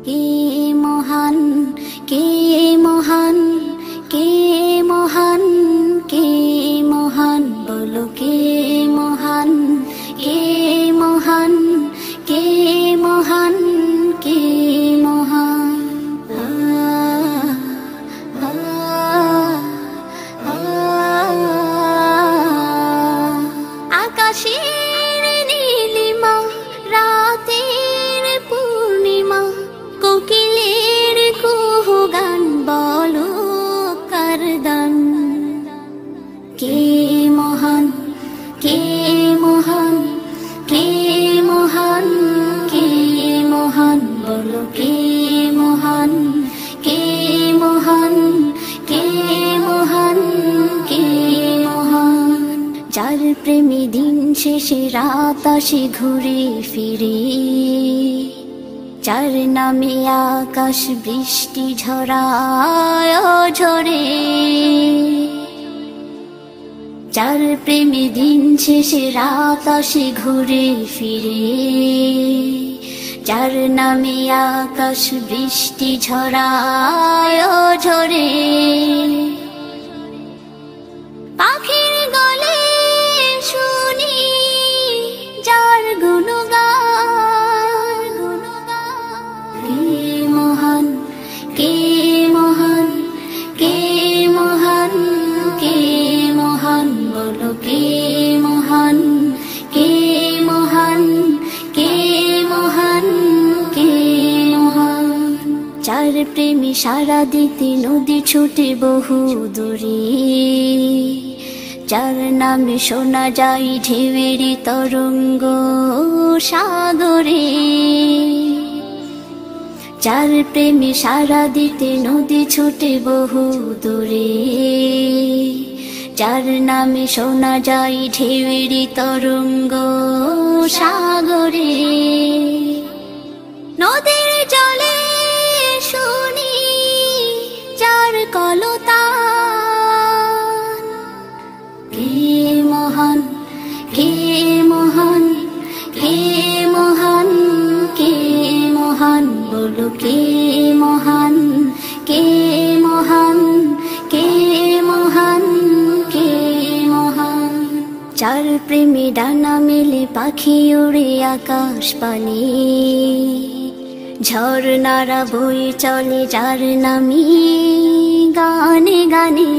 কে মহান, কে মহান, কে মহান, কে মহান, বলো কে মহান, কে মহান, কে মহান, কে মহান। আকাশের নীলিমা, রাতের পূর্ণিমা, কোকিলের কুহু গান, বলো কার দান। কে মহান, কে মহান, কে মহান, কে মহান, বলো কে মহান, কে মহান, কে মহান, কে মহান। যার প্রেমে দিন শেষে রাত আসে ঘুরে ফিরে, যার নামে আকাশ বৃষ্টি ঝরায় ঝরে, যার প্রেমে দিন শেষে রাত আসে ঘুরে ফিরে, যার নামে আকাশ বৃষ্টি ঝরায় ঝরে। পাখির গলে শুনি যার গুণগান, কে মহান, কে মহান, কে মহান, কে মহান, বলো কে মহান, কে মহান, কে মহান, কে মহান। যার প্রেমে সারা দিতে নদী ছুটে বহু দূরে, যার নামে শোনা যায় ঢেউয়ের তরঙ্গ সাগরে, যার প্রেমে সারা দিতে নদী ছুটে বহু দূরে, যার নামে শোনা যায় ঢেউয়ের তরঙ্গ সাগরে। নদীর জলে শুনি যার কলতান, কে মহান, কে মহান, কে মহান, কে মহান, বলো কে মহান, কে মহান, কে মহান, কে মহান। যার প্রেমে ডানা মেলে পাখি উড়ে আকাশ পানে, ঝর্ণারা বয়ে চলে যার নামে গানে গানে।